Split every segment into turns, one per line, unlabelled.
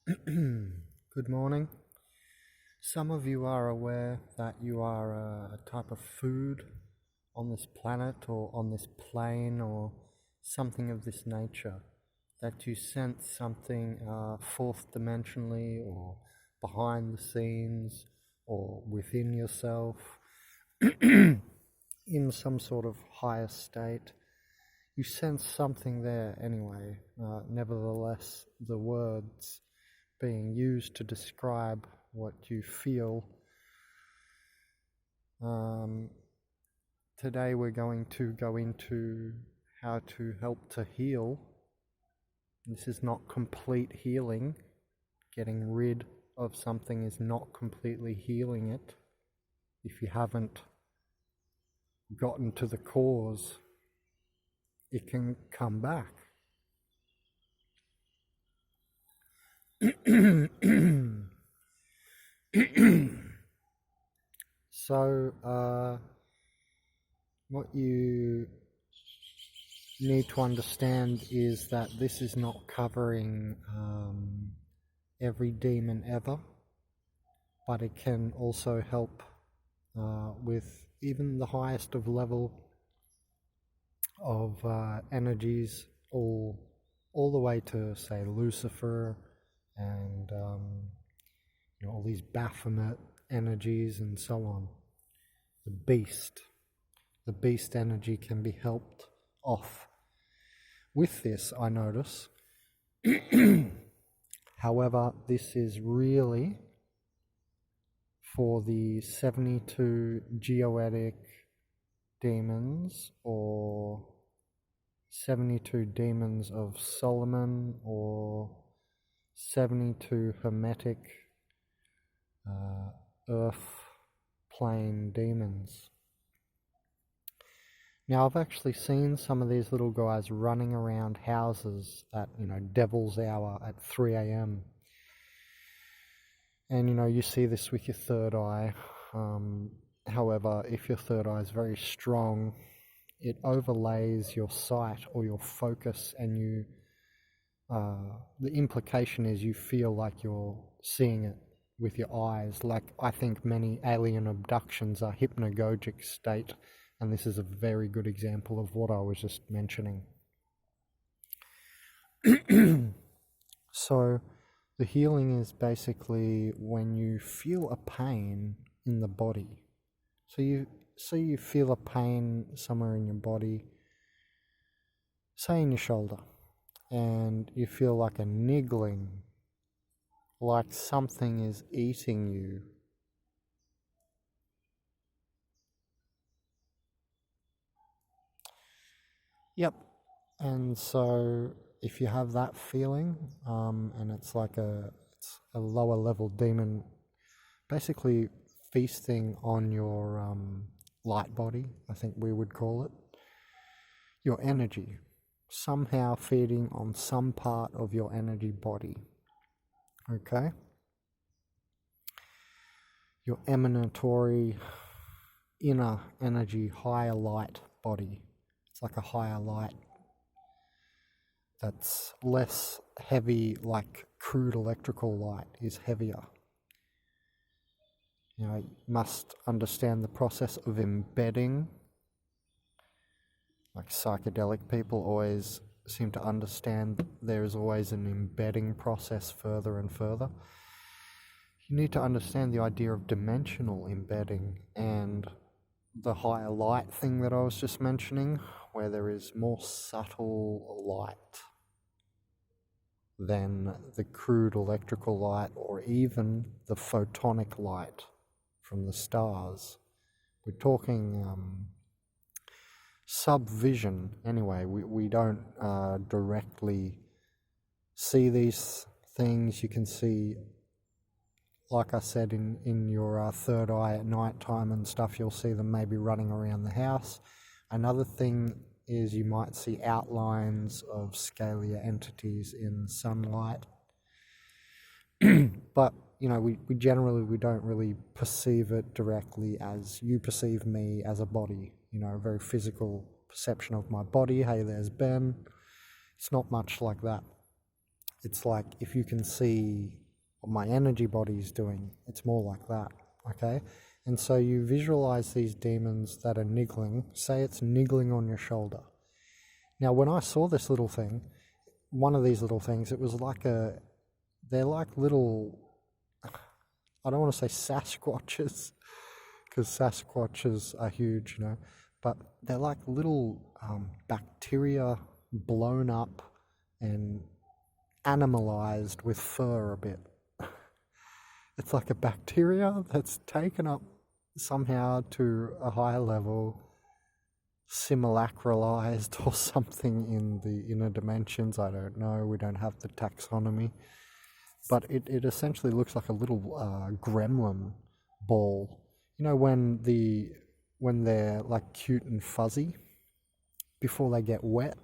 Good morning. Some of you are aware that you are a type of food on this planet or on this plane or something of this nature, that you sense something fourth dimensionally or behind the scenes or within yourself in some sort of higher state. You sense something there anyway. Nevertheless, the words being used to describe what you feel. Today we're going to go into how to help to heal. This is not complete healing. Getting rid of something is not completely healing it. If you haven't gotten to the cause, it can come back. So, what you need to understand is that this is not covering every demon ever, but it can also help with even the highest of level of energies, all the way to, say, Lucifer and all these Baphomet energies and so on. The beast energy can be helped off with this, I notice. However, this is really for the 72 geoetic demons, or 72 demons of Solomon, or 72 Hermetic earth plane demons. Now, I've actually seen some of these little guys running around houses at, devil's hour at 3 a.m. And, you see this with your third eye. However, if your third eye is very strong, it overlays your sight or your focus, and the implication is you feel like you're seeing it with your eyes. Like, I think many alien abductions are hypnagogic state, and this is a very good example of what I was just mentioning. So the healing is basically when you feel a pain in the body. So you feel a pain somewhere in your body, say in your shoulder, and you feel like a niggling, like something is eating you. Yep. And so if you have that feeling, and it's like it's a lower level demon basically feasting on your light body, I think we would call it, your energy, somehow feeding on some part of your energy body. Okay? Your emanatory inner energy, higher light body. It's like a higher light that's less heavy, like crude electrical light is heavier. You must understand the process of embedding. Like psychedelic people always seem to understand there is always an embedding process further and further. You need to understand the idea of dimensional embedding and the higher light thing that I was just mentioning, where there is more subtle light than the crude electrical light or even the photonic light from the stars. We're talking subvision anyway. We don't directly see these things. You can see, like I said, in your third eye at night time and stuff, you'll see them maybe running around the house. Another thing is you might see outlines of scalar entities in sunlight. But, we generally, we don't really perceive it directly as you perceive me as a body, a very physical perception of my body. Hey, there's Ben. It's not much like that. It's like if you can see what my energy body is doing, it's more like that, okay? And so you visualize these demons that are niggling, say it's niggling on your shoulder. Now, when I saw this little thing, one of these little things, it was like they're like little, I don't want to say Sasquatches, because Sasquatches are huge, you know, but they're like little bacteria blown up and animalized with fur a bit. It's like a bacteria that's taken up somehow to a higher level, simulacralized or something in the inner dimensions. I don't know, we don't have the taxonomy, but it essentially looks like a little gremlin ball. You know, when they're like cute and fuzzy before they get wet,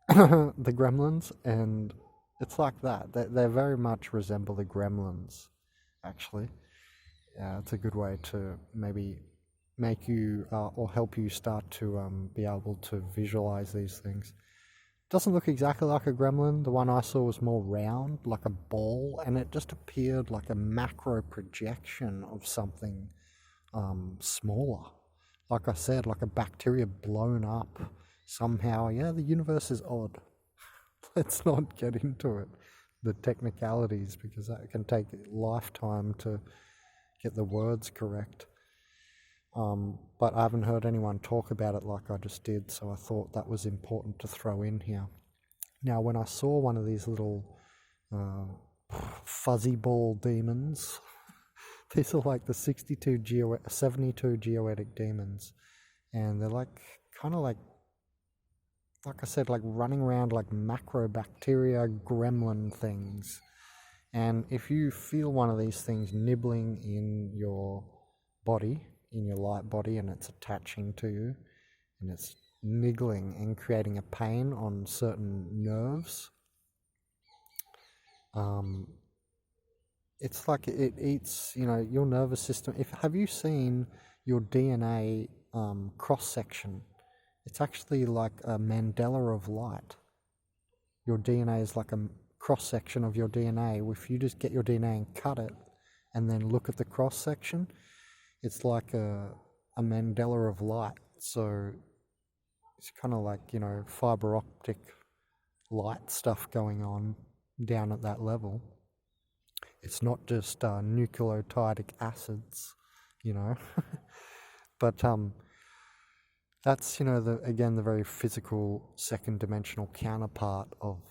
the gremlins, and it's like that. They very much resemble the gremlins, actually. Yeah, it's a good way to maybe make you or help you start to be able to visualize these things. Doesn't look exactly like a gremlin. The one I saw was more round, like a ball, and it just appeared like a macro projection of something smaller. Like I said, like a bacteria blown up somehow. Yeah, the universe is odd. Let's not get into it, the technicalities, because that can take a lifetime to get the words correct. But I haven't heard anyone talk about it like I just did, so I thought that was important to throw in here. Now, when I saw one of these little fuzzy ball demons, these are like the 72 geoetic demons, and they're like kind of like I said, like running around like macrobacteria gremlin things. And if you feel one of these things nibbling in your body, in your light body, and it's attaching to you, and it's niggling and creating a pain on certain nerves, it's like it eats, you know, your nervous system. Have you seen your DNA cross-section? It's actually like a mandala of light. Your DNA is like a cross-section of your DNA. If you just get your DNA and cut it and then look at the cross-section, it's like a mandala of light. So it's kind of like, you know, fiber optic light stuff going on down at that level. It's not just nucleotidic acids, you know. But that's, you know, the very physical second dimensional counterpart of,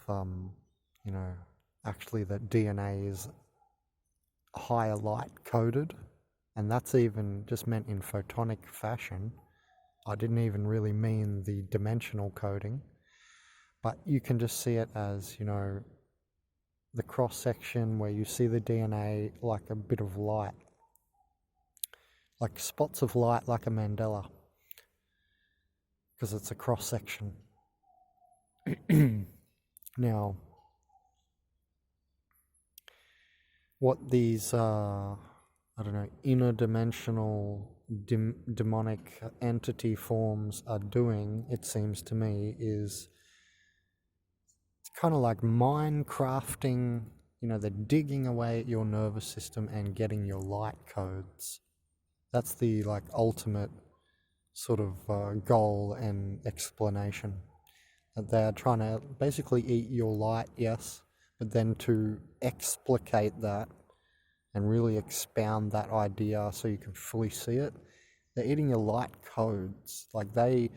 you know, actually that DNA is higher light coded, and that's even just meant in photonic fashion. I didn't even really mean the dimensional coding, but you can just see it as, you know, the cross section where you see the DNA like a bit of light, like spots of light, like a mandala, because it's a cross section. Now, what these I don't know, interdimensional demonic entity forms are doing, it seems to me, is it's kind of like Minecrafting. You know, they're digging away at your nervous system and getting your light codes. That's the like ultimate sort of goal and explanation. That they're trying to basically eat your light, yes, but then to explicate that and really expound that idea so you can fully see it, they're eating your light codes. Like they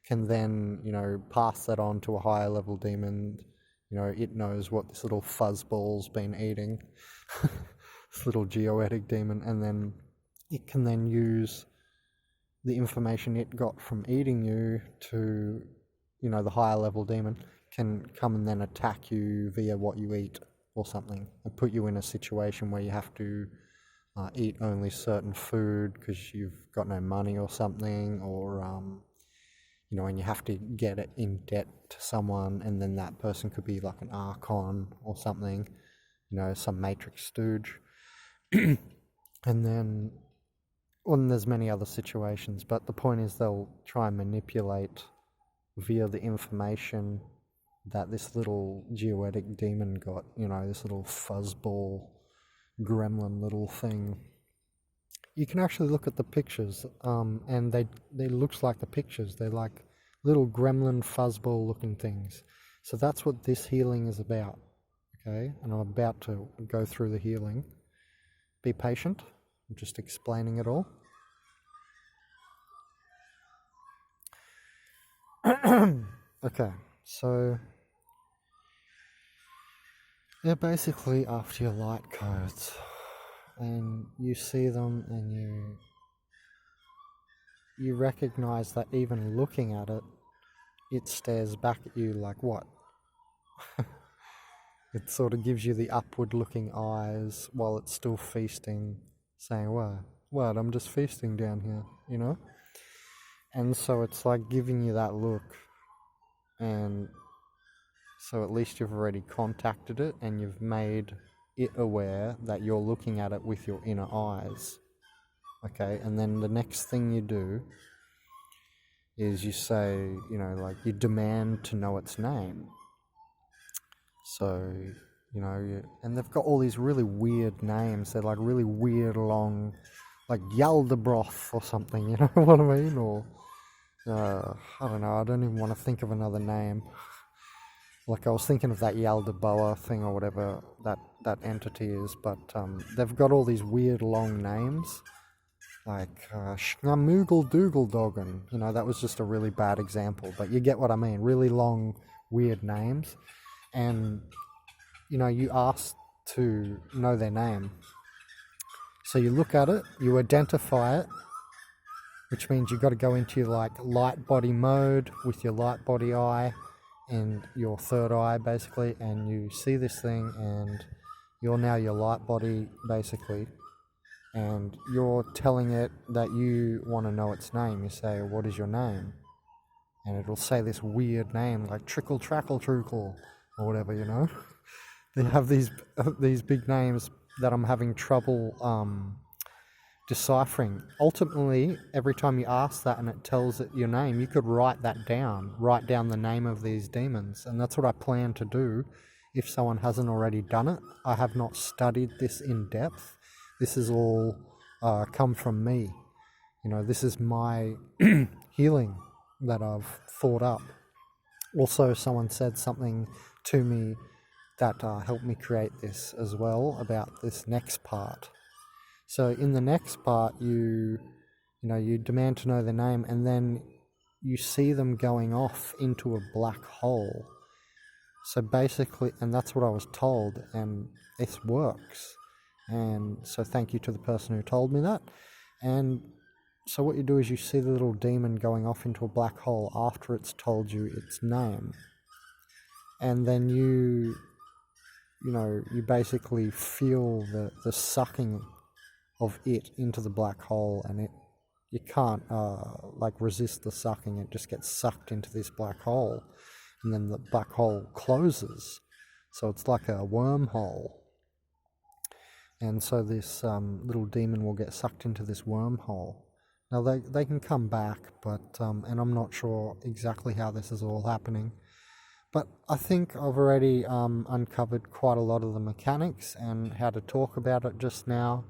can then, you know, pass that on to a higher level demon. You know, it knows what this little fuzzball's been eating, this little geoetic demon, and then it can then use the information it got from eating you to, you know, the higher level demon can come and then attack you via what you eat or something, and put you in a situation where you have to eat only certain food because you've got no money or something, or you know, and you have to get it in debt to someone, and then that person could be like an archon or something, you know, some matrix stooge. And then, well, and there's many other situations, but the point is they'll try and manipulate via the information that this little geoetic demon got, this little fuzzball gremlin little thing. You can actually look at the pictures, and they looks like the pictures. They're like little gremlin fuzzball looking things. So that's what this healing is about, okay? And I'm about to go through the healing. Be patient. I'm just explaining it all. Okay, so they're basically after your light codes, and you see them and you recognize that even looking at it, it stares back at you like, what? It sort of gives you the upward looking eyes while it's still feasting, saying, what, I'm just feasting down here, And so it's like giving you that look, and so at least you've already contacted it and you've made it aware that you're looking at it with your inner eyes. Okay, and then the next thing you do is you say, you demand to know its name. So, and they've got all these really weird names. They're like really weird, long, like Yaldabroth or something, you know what I mean? Or, I don't know, I don't even want to think of another name. Like I was thinking of that Yaldaboa thing or whatever that entity is, but they've got all these weird long names, like Schnamoogle Doogle Doggen. That was just a really bad example, but you get what I mean. Really long, weird names, and you ask to know their name. So you look at it, you identify it, which means you've got to go into your light body mode with your light body eye and your third eye basically, and you see this thing and you're now your light body basically, and you're telling it that you want to know its name. You say, what is your name? And it'll say this weird name like Trickle Trackle Truckle or whatever, They have these big names that I'm having trouble deciphering. Ultimately, every time you ask that and it tells it your name, you could write down the name of these demons, and that's what I plan to do if someone hasn't already done it. I have not studied this in depth. This is all come from me. This is my healing that I've thought up. Also, someone said something to me that helped me create this as well about this next part. So in the next part, you demand to know their name, and then you see them going off into a black hole. So basically, and that's what I was told, and this works. And so thank you to the person who told me that. And so what you do is you see the little demon going off into a black hole after it's told you its name. And then you basically feel the sucking of it into the black hole, and you can't resist the sucking. It just gets sucked into this black hole, and then the black hole closes, so it's like a wormhole. And so this little demon will get sucked into this wormhole. Now they can come back, but and I'm not sure exactly how this is all happening, but I think I've already uncovered quite a lot of the mechanics and how to talk about it just now,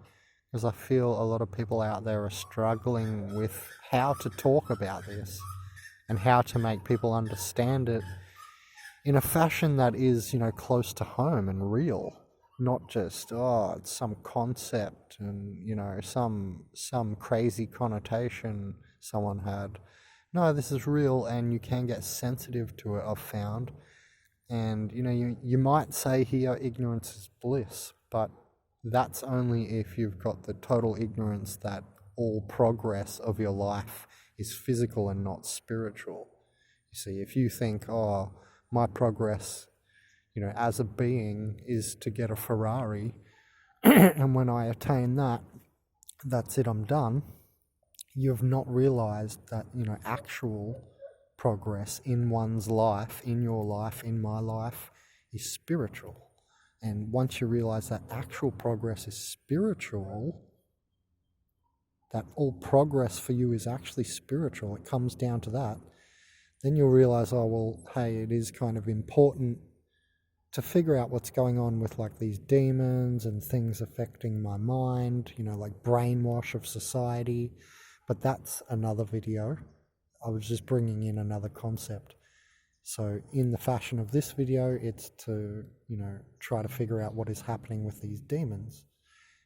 because I feel a lot of people out there are struggling with how to talk about this and how to make people understand it in a fashion that is, close to home and real, not just, it's some concept and, some crazy connotation someone had. No, this is real, and you can get sensitive to it, I've found. And, you might say here ignorance is bliss, but that's only if you've got the total ignorance that all progress of your life is physical and not spiritual. You see, if you think, my progress, as a being is to get a Ferrari, and when I attain that, that's it, I'm done. You've not realized that, actual progress in one's life, in your life, in my life, is spiritual. And once you realize that actual progress is spiritual, that all progress for you is actually spiritual, it comes down to that, then you'll realize, oh, well, hey, it is kind of important to figure out what's going on with like these demons and things affecting my mind, like brainwash of society. But that's another video. I was just bringing in another concept. So in the fashion of this video, it's to, try to figure out what is happening with these demons.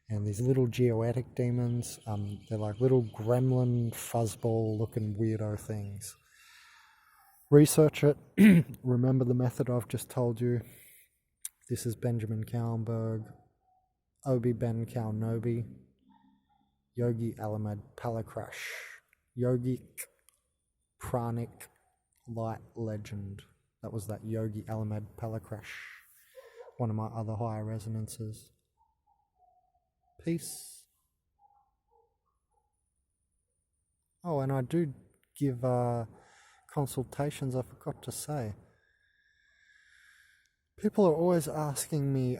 And these little geoetic demons, they're like little gremlin, fuzzball looking weirdo things. Research it. Remember the method I've just told you. This is Benjamin Kauenberg, Obi Ben Kaunobi, Yogi Alamed Palakrash, Yogic Pranic Light Legend. That was that Yogi Alamed Palakrash, one of my other higher resonances. Peace. Oh, and I do give consultations, I forgot to say. People are always asking me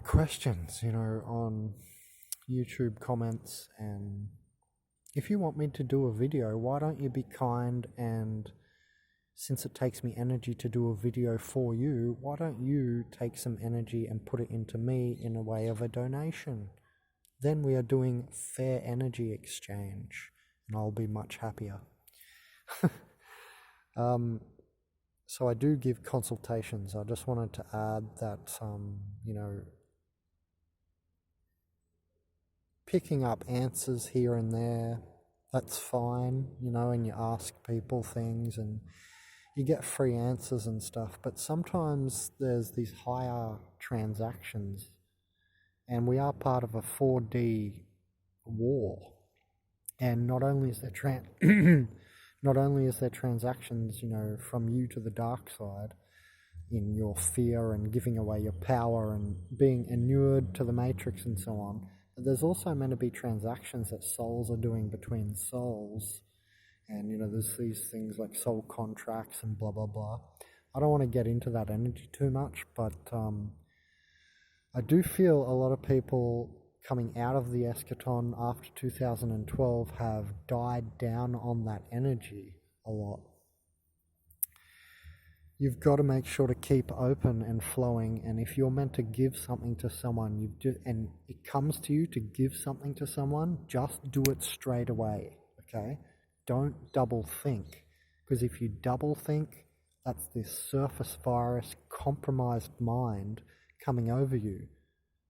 questions, on YouTube comments, and if you want me to do a video, why don't you be kind, and since it takes me energy to do a video for you, why don't you take some energy and put it into me in a way of a donation? Then we are doing fair energy exchange, and I'll be much happier. So I do give consultations. I just wanted to add that, picking up answers here and there, that's fine, and you ask people things and you get free answers and stuff. But sometimes there's these higher transactions, and we are part of a 4D war. And not only is there not only is there transactions, from you to the dark side in your fear and giving away your power and being inured to the matrix and so on, but there's also meant to be transactions that souls are doing between souls. And, there's these things like soul contracts and blah, blah, blah. I don't want to get into that energy too much, but I do feel a lot of people coming out of the eschaton after 2012 have died down on that energy a lot. You've got to make sure to keep open and flowing, and if you're meant to give something to someone, and it comes to you to give something to someone, just do it straight away, okay? Don't double think, because if you double think, that's this surface virus, compromised mind coming over you.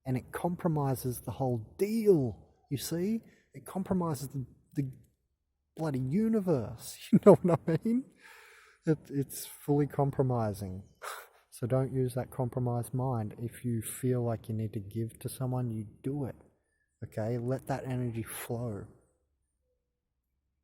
And it compromises the whole deal, you see? It compromises the bloody universe, you know what I mean? It's fully compromising. So don't use that compromised mind. If you feel like you need to give to someone, you do it, okay? Let that energy flow.